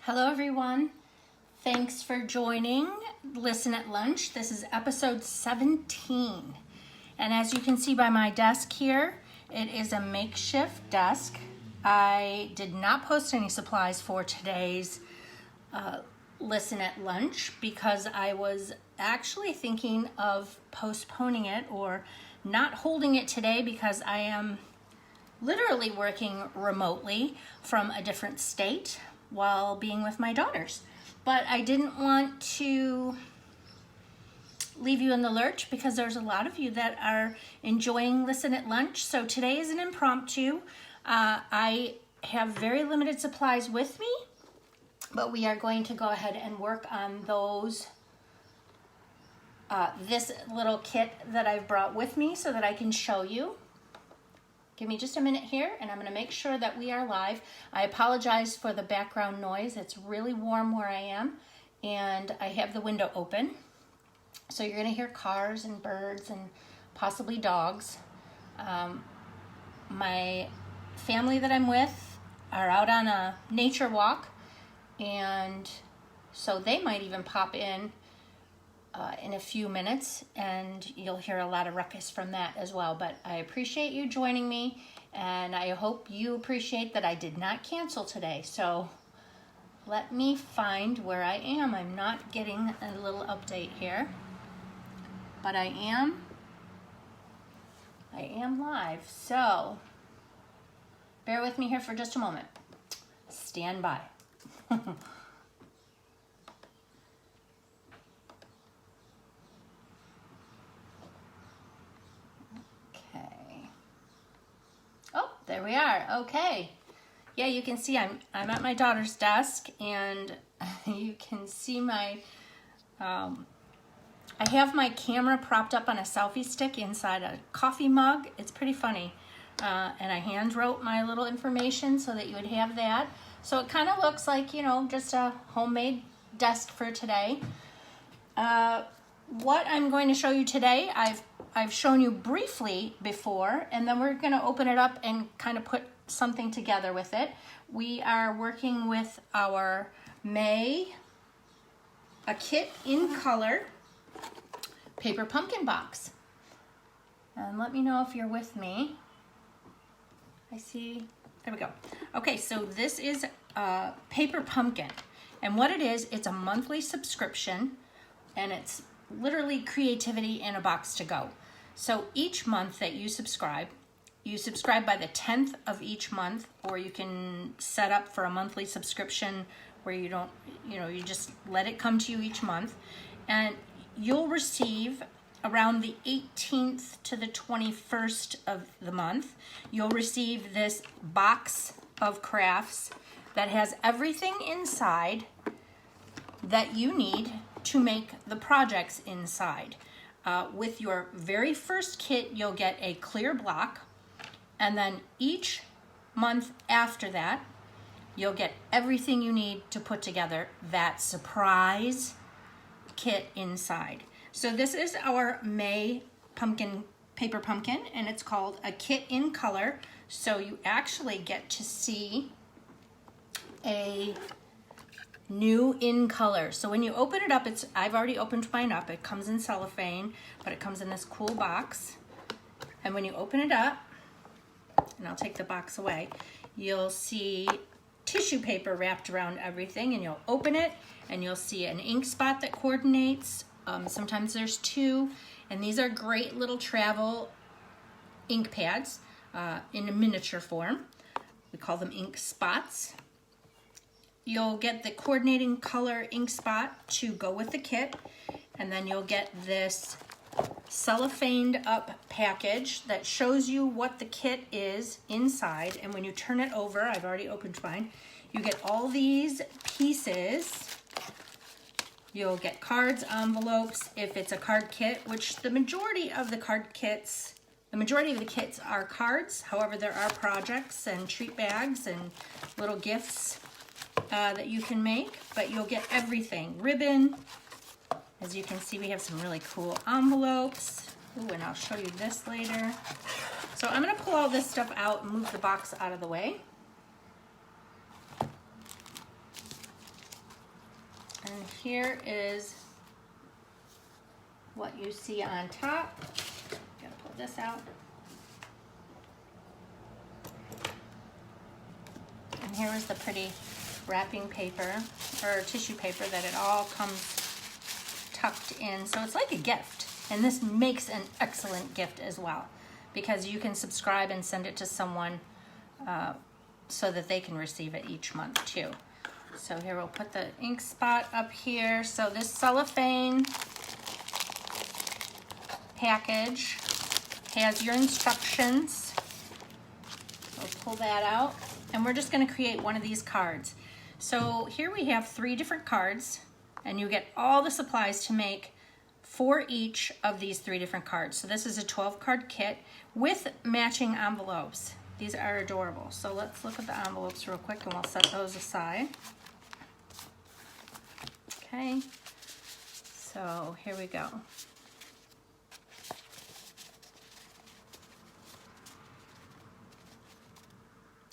Hello everyone. Thanks for joining Listen at Lunch. This is episode 17. And as you can see by my desk here, it is a makeshift desk. I did not post any supplies for today's Listen at Lunch because I was actually thinking of postponing it or not holding it today because I am literally working remotely from a different state while being with my daughters. But I didn't want to leave you in the lurch because there's a lot of you that are enjoying Listen at Lunch. So today is an impromptu. I have very limited supplies with me, but we are going to go ahead and work on those, this little kit that I've brought with me so that I can show you. Give me just a minute here and I'm going to make sure that we are live. I apologize for the background noise. It's really warm where I am and I have the window open. So you're going to hear cars and birds and possibly dogs. My family that I'm with are out on a nature walk and so they might even pop in a few minutes, and you'll hear a lot of ruckus from that as well. But I appreciate you joining me, and I hope you appreciate that I did not cancel today. So let me find where I am. I'm not getting a little update here, but I am live. So bear with me here for just a moment. Stand by. There we are. Okay. Yeah, you can see I'm at my daughter's desk, and you can see my I have my camera propped up on a selfie stick inside a coffee mug. It's pretty funny. And I hand wrote my little information so that you would have that. So it kind of looks like, you know, just a homemade desk for today. What I'm going to show you today, I've shown you briefly before, and then we're going to open it up and kind of put something together with it. We are working with our A Kit in Color paper pumpkin box. And let me know if you're with me. I see, there we go. Okay, so this is paper pumpkin. And what it is, it's a monthly subscription, and it's literally creativity in a box to go. So each month that you subscribe by the 10th of each month, or you can set up for a monthly subscription where you don't, you just let it come to you each month, and you'll receive around the 18th to the 21st of the month, you'll receive this box of crafts that has everything inside that you need to make the projects inside. With your very first kit, you'll get a clear block, and then each month after that, you'll get everything you need to put together that surprise kit inside. So this is our May pumpkin, paper pumpkin, and it's called A Kit in Color. So you actually get to see a new in color. So when you open it up, I've already opened mine up. It comes in cellophane, but it comes in this cool box. And when you open it up, and I'll take the box away, you'll see tissue paper wrapped around everything, and you'll open it and you'll see an ink spot that coordinates. Sometimes there's two, and these are great little travel ink pads in a miniature form. We call them ink spots. You'll get the coordinating color ink spot to go with the kit, and then you'll get this cellophaned up package that shows you what the kit is inside. And when you turn it over, I've already opened mine, you get all these pieces. You'll get cards, envelopes, if it's a card kit, which the majority of the kits are cards. However, there are projects and treat bags and little gifts that you can make, but you'll get everything. Ribbon. As you can see, we have some really cool envelopes. Ooh, and I'll show you this later. So I'm going to pull all this stuff out and move the box out of the way. And here is what you see on top. Gotta pull this out. And here is the pretty wrapping paper or tissue paper that it all comes tucked in. So it's like a gift. And this makes an excellent gift as well, because you can subscribe and send it to someone so that they can receive it each month too. So here we'll put the ink spot up here. So this cellophane package has your instructions. We'll pull that out, and we're just going to create one of these cards. So here we have 3 different cards, and you get all the supplies to make for each of these 3 different cards. So this is a 12-card kit with matching envelopes. These are adorable. So let's look at the envelopes real quick, and we'll set those aside. Okay, so here we go.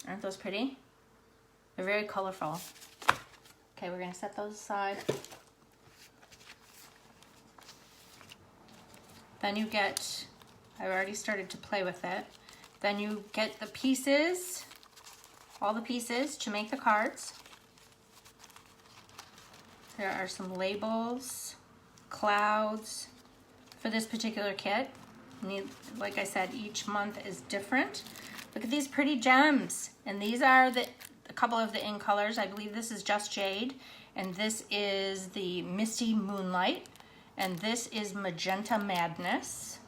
Aren't those pretty? They're very colorful. Okay, we're gonna set those aside. Then you get, I've already started to play with it. Then you get the pieces, all the pieces to make the cards. There are some labels, clouds for this particular kit. Like I said, each month is different. Look at these pretty gems. And these are a couple of the ink colors. I believe this is Just Jade, and this is the Misty Moonlight, and this is Magenta Madness.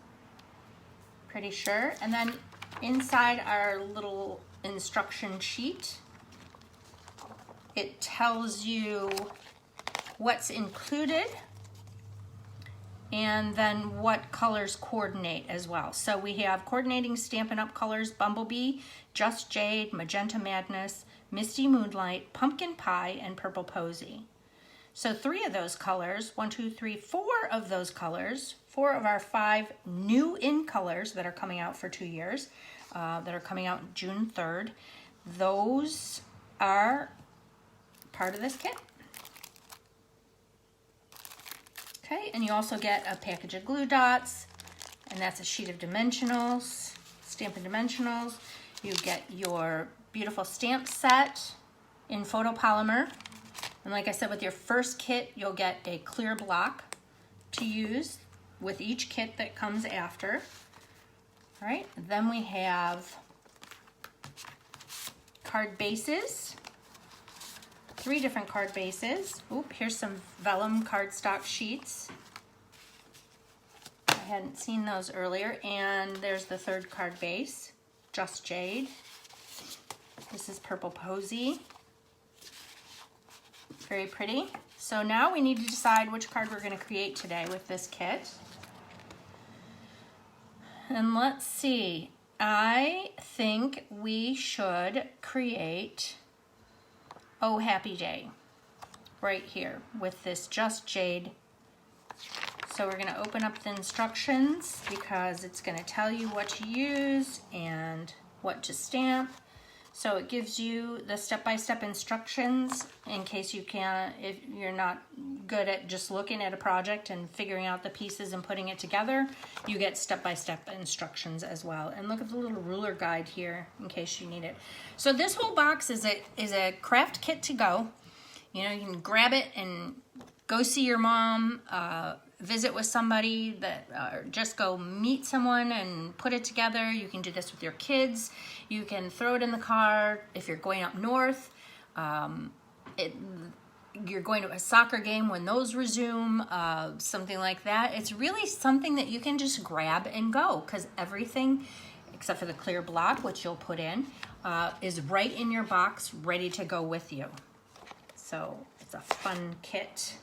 Pretty sure. And then inside our little instruction sheet, it tells you what's included and then what colors coordinate as well. So we have coordinating Stampin' Up! Colors, Bumblebee, Just Jade, Magenta Madness, Misty Moonlight, Pumpkin Pie, and Purple Posy. So 3 of those colors, 1, 2, 3, 4 of those colors, 4 of our 5 new in colors that are coming out for 2 years, that are coming out June 3rd, those are part of this kit. Okay, and you also get a package of glue dots, and that's a sheet of dimensionals, Stampin' Dimensionals. You get your beautiful stamp set in photopolymer. And like I said, with your first kit, you'll get a clear block to use with each kit that comes after. All right, then we have card bases. 3 different card bases. Oop, here's some vellum cardstock sheets. I hadn't seen those earlier. And there's the 3rd card base, Just Jade. This is Purple Posy. Very pretty. So now we need to decide which card we're going to create today with this kit. And let's see. I think we should create Oh Happy Day right here with this Just Jade. So we're going to open up the instructions because it's going to tell you what to use and what to stamp. So it gives you the step-by-step instructions in case you can't, if you're not good at just looking at a project and figuring out the pieces and putting it together, you get step-by-step instructions as well. And look at the little ruler guide here in case you need it. So this whole box is a craft kit to go. You know, you can grab it and go see your mom, visit with somebody, that just go meet someone and put it together. You can do this with your kids. You can throw it in the car if you're going up north. You're going to a soccer game when those resume, something like that. It's really something that you can just grab and go, because everything except for the clear block, which you'll put in, is right in your box ready to go with you. So it's a fun kit.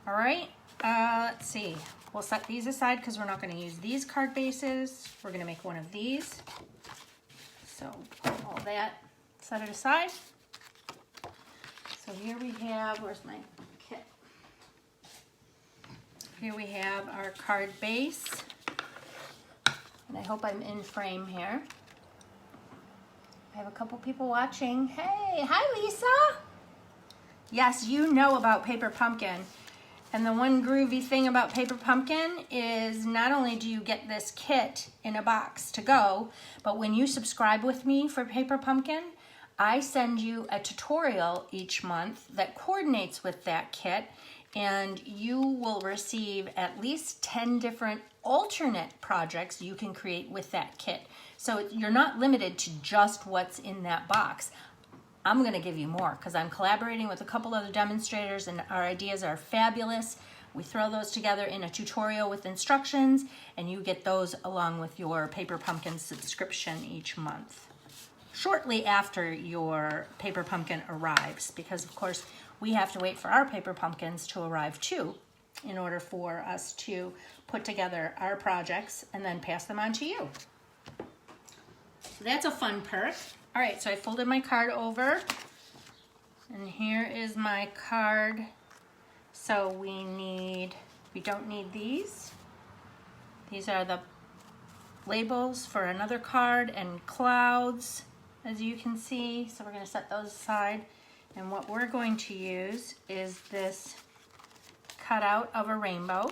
All right. Let's see, we'll set these aside because we're not going to use these card bases. We're going to make one of these. So all that, set it aside. So here we have, where's my kit? Here we have our card base. And I hope I'm in frame here. I have a couple people watching. Hey, hi Lisa. Yes, you know about Paper Pumpkin. And the one groovy thing about Paper Pumpkin is not only do you get this kit in a box to go, but when you subscribe with me for Paper Pumpkin, I send you a tutorial each month that coordinates with that kit, and you will receive at least 10 different alternate projects you can create with that kit. So you're not limited to just what's in that box. I'm going to give you more because I'm collaborating with a couple other demonstrators and our ideas are fabulous. We throw those together in a tutorial with instructions, and you get those along with your Paper Pumpkin subscription each month, shortly after your Paper Pumpkin arrives, because of course we have to wait for our Paper Pumpkins to arrive too in order for us to put together our projects and then pass them on to you. So that's a fun perk. All right, so I folded my card over, and here is my card. So we don't need these. These are the labels for another card and clouds, as you can see. So we're going to set those aside. And what we're going to use is this cutout of a rainbow.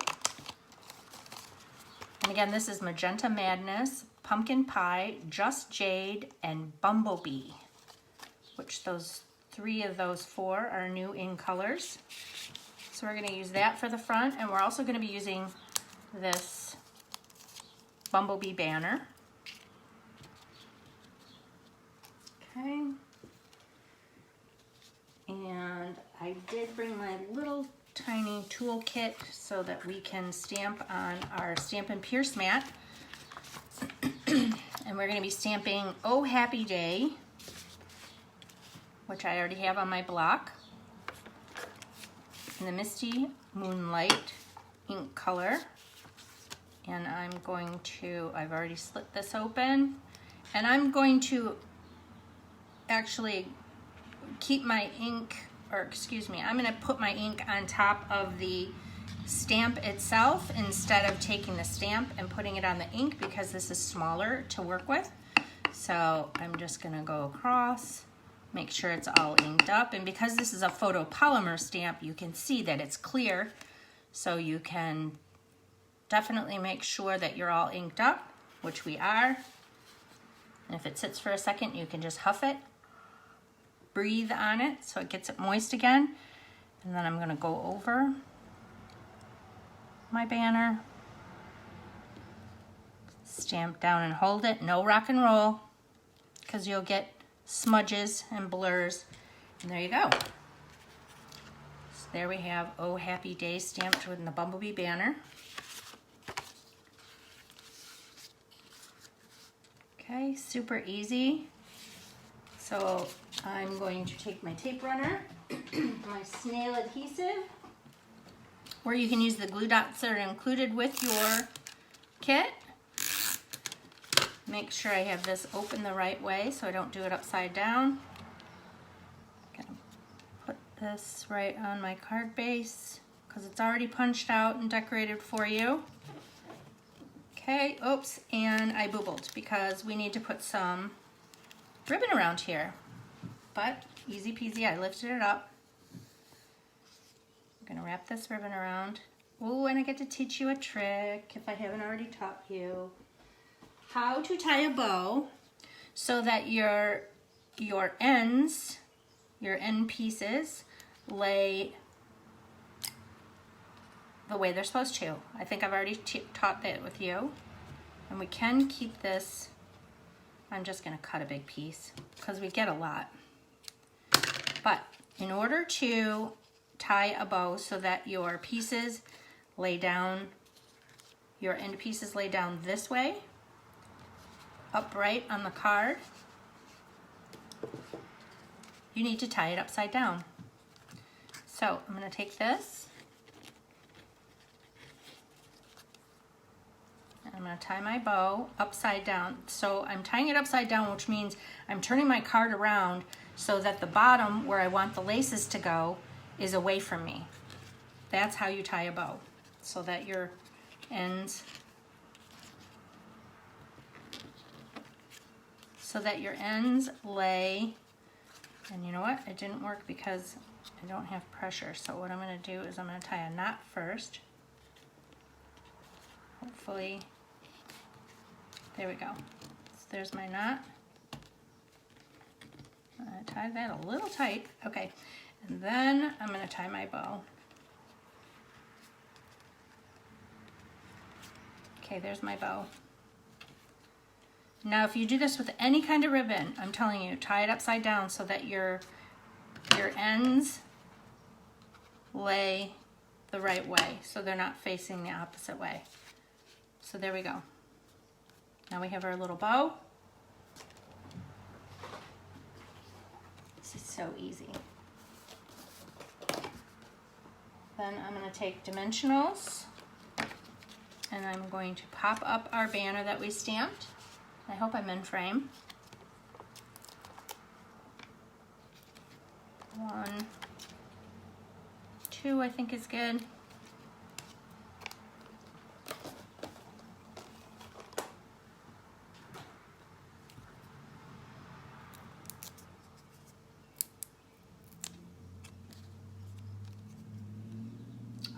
And again, this is Magenta Madness, Pumpkin Pie, Just Jade, and Bumblebee, which those three of those four are new in colors. So we're going to use that for the front, and we're also going to be using this Bumblebee banner. Okay. And I did bring my little tiny tool kit so that we can stamp on our Stampin' Pierce mat. And we're going to be stamping Oh Happy Day, which I already have on my block, in the Misty Moonlight ink color. And I've already slit this open, and I'm going to actually keep my ink, I'm going to put my ink on top of the stamp itself instead of taking the stamp and putting it on the ink, because this is smaller to work with. So I'm just going to go across, make sure it's all inked up, and because this is a photopolymer stamp, you can see that it's clear, so you can definitely make sure that you're all inked up, which we are. And if it sits for a second, you can just huff it, breathe on it so it gets it moist again. And then I'm going to go over my banner, stamp down and hold it, no rock and roll, because you'll get smudges and blurs. And there you go. So there we have Oh Happy Day stamped with the Bumblebee banner. Okay, super easy. So I'm going to take my tape runner, my snail adhesive, or you can use the glue dots that are included with your kit. Make sure I have this open the right way so I don't do it upside down. I'm gonna put this right on my card base because it's already punched out and decorated for you. Okay, oops, and I boobled because we need to put some ribbon around here. But easy peasy, I lifted it up. I'm gonna wrap this ribbon around. Oh, and I get to teach you a trick if I haven't already taught you. How to tie a bow so that your ends, your end pieces, lay the way they're supposed to. I think I've already taught that with you. And we can keep this, I'm just gonna cut a big piece because we get a lot. But in order to tie a bow so that your pieces lay down, your end pieces lay down this way, upright on the card, you need to tie it upside down. So I'm going to take this, and I'm going to tie my bow upside down. So I'm tying it upside down, which means I'm turning my card around so that the bottom where I want the laces to go is away from me. That's how you tie a bow, so that your ends lay, and you know what, it didn't work because I don't have pressure. So what I'm going to do is I'm going to tie a knot first. Hopefully, there we go. So there's my knot. I tied that a little tight. Okay, and then I'm going to tie my bow. Okay, there's my bow. Now if you do this with any kind of ribbon, I'm telling you, tie it upside down so that your ends lay the right way, so they're not facing the opposite way. So there we go. Now we have our little bow. This is so easy. Then I'm going to take dimensionals and I'm going to pop up our banner that we stamped. I hope I'm in frame. 1, 2, I think is good.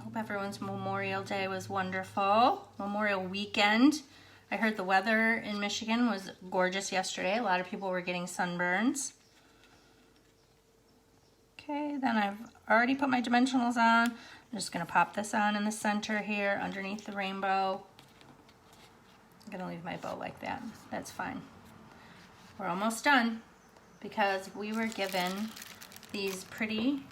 Hope everyone's Memorial Day was wonderful. Memorial weekend. I heard the weather in Michigan was gorgeous yesterday. A lot of people were getting sunburns. Okay, then I've already put my dimensionals on. I'm just going to pop this on in the center here underneath the rainbow. I'm going to leave my bow like that. That's fine. We're almost done because we were given these pretty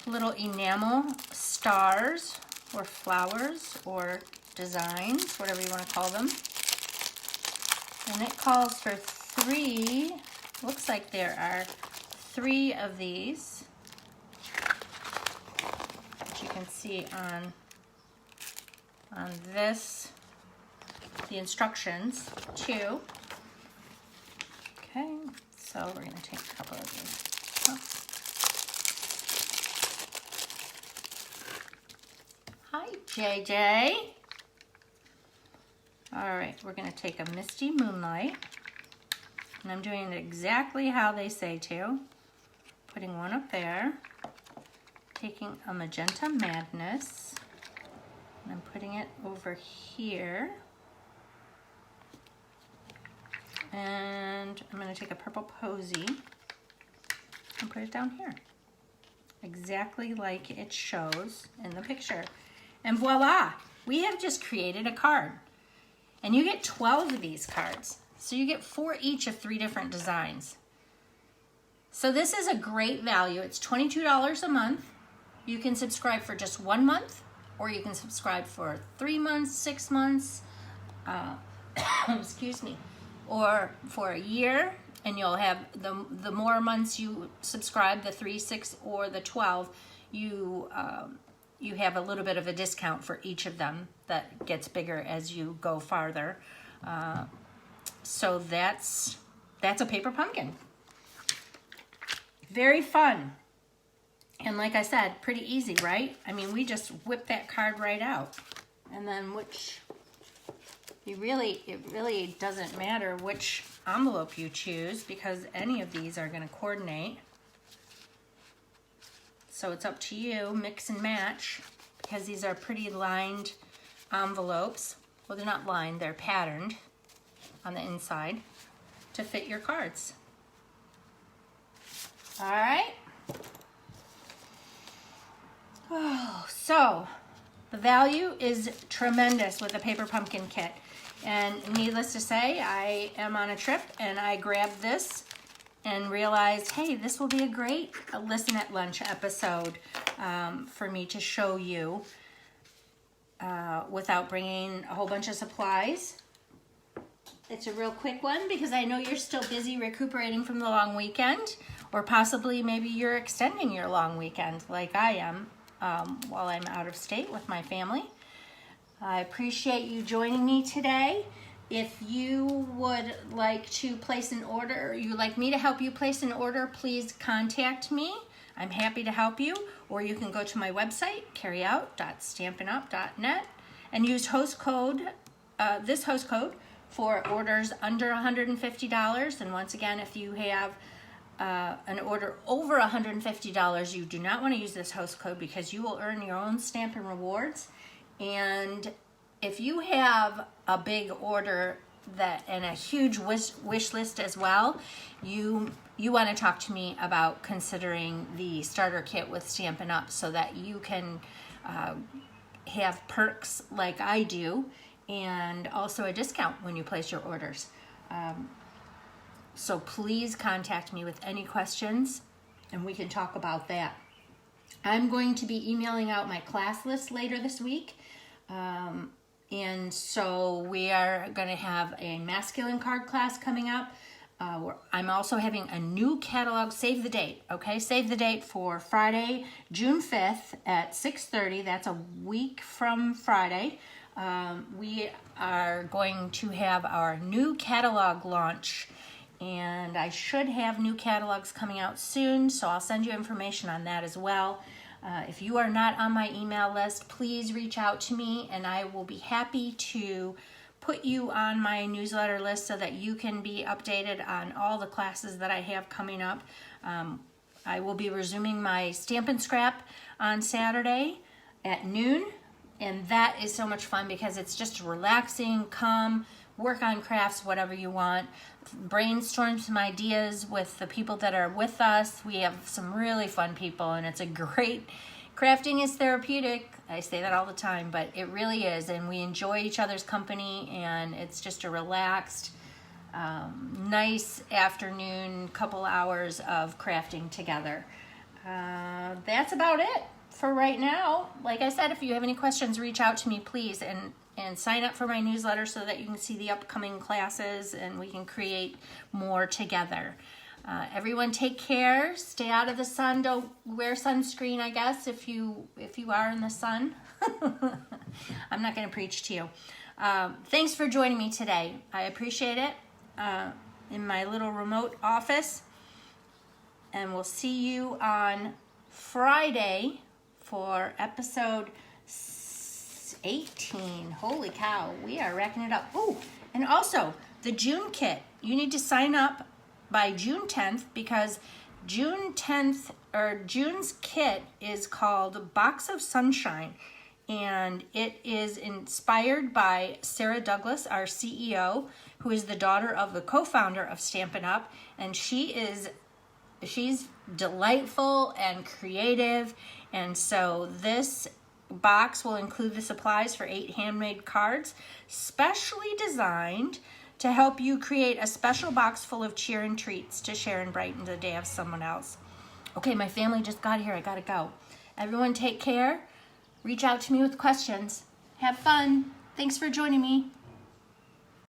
little enamel stars or flowers or designs, whatever you want to call them. And it calls for 3, looks like there are 3 of these, which you can see on this, the instructions too. Okay, so we're going to take a couple of these. Oh. Hi, JJ. All right, we're going to take a Misty Moonlight, and I'm doing it exactly how they say to. Putting one up there, taking a Magenta Madness, and I'm putting it over here. And I'm going to take a Purple Posy and put it down here. Exactly like it shows in the picture. And voila, we have just created a card. And you get 12 of these cards. So you get 4 each of 3 different designs. So this is a great value. It's $22 a month. You can subscribe for just 1 month, or you can subscribe for 3 months, 6 months, excuse me, or for a year. And you'll have, the more months you subscribe, the 3, 6, or the 12, you have a little bit of a discount for each of them that gets bigger as you go farther. So that's a paper pumpkin. Very fun. And like I said, pretty easy, right? I mean, we just whip that card right out. And then it really doesn't matter which envelope you choose, because any of these are going to coordinate. So it's up to you, mix and match, because these are pretty lined envelopes. Well, they're not lined, they're patterned on the inside to fit your cards. All right. Oh, so the value is tremendous with the paper pumpkin kit. And needless to say, I am on a trip and I grabbed this and realized, hey, this will be a great Listen at Lunch episode for me to show you without bringing a whole bunch of supplies. It's a real quick one because I know you're still busy recuperating from the long weekend, or possibly maybe you're extending your long weekend like I am while I'm out of state with my family. I appreciate you joining me today. If you would like to place an order, or you'd like me to help you place an order, please contact me. I'm happy to help you. Or you can go to my website, keriout.stampinup.net, and use host code, this host code for orders under $150. And once again, if you have an order over $150, you do not want to use this host code because you will earn your own Stampin' Rewards. And if you have a big order and a huge wish list as well, you want to talk to me about considering the starter kit with Stampin' Up! So that you can have perks like I do, and also a discount when you place your orders. So please contact me with any questions and we can talk about that. I'm going to be emailing out my class list later this week. And so we are going to have a masculine card class coming up. I'm also having a new catalog. Save the date, okay? Save the date for Friday, June 5th at 6:30. That's a week from Friday. We are going to have our new catalog launch, and I should have new catalogs coming out soon, so I'll send you information on that as well. If you are not on my email list, please reach out to me, and I will be happy to put you on my newsletter list so that you can be updated on all the classes that I have coming up. I will be resuming my Stampin' Scrap on Saturday at noon, and that is so much fun because it's just relaxing. Come work on crafts, whatever you want, brainstorm some ideas with the people that are with us. We have some really fun people, and it's a great, crafting is therapeutic. I say that all the time, but it really is, and we enjoy each other's company, and it's just a relaxed, nice afternoon, couple hours of crafting together. That's about it for right now. Like I said, if you have any questions, reach out to me, please, and sign up for my newsletter so that you can see the upcoming classes and we can create more together. Everyone take care. Stay out of the sun. Don't wear sunscreen, I guess, if you are in the sun. I'm not going to preach to you. Thanks for joining me today. I appreciate it in my little remote office. And we'll see you on Friday for episode 18. Holy cow, we are racking it up. Oh, and also the June kit. You need to sign up by June 10th because June's kit is called Box of Sunshine, and it is inspired by Sarah Douglas, our CEO, who is the daughter of the co-founder of Stampin' Up, and she's delightful and creative, and so this box will include the supplies for 8 handmade cards, specially designed to help you create a special box full of cheer and treats to share and brighten the day of someone else. Okay, my family just got here. I gotta go. Everyone take care. Reach out to me with questions. Have fun. Thanks for joining me.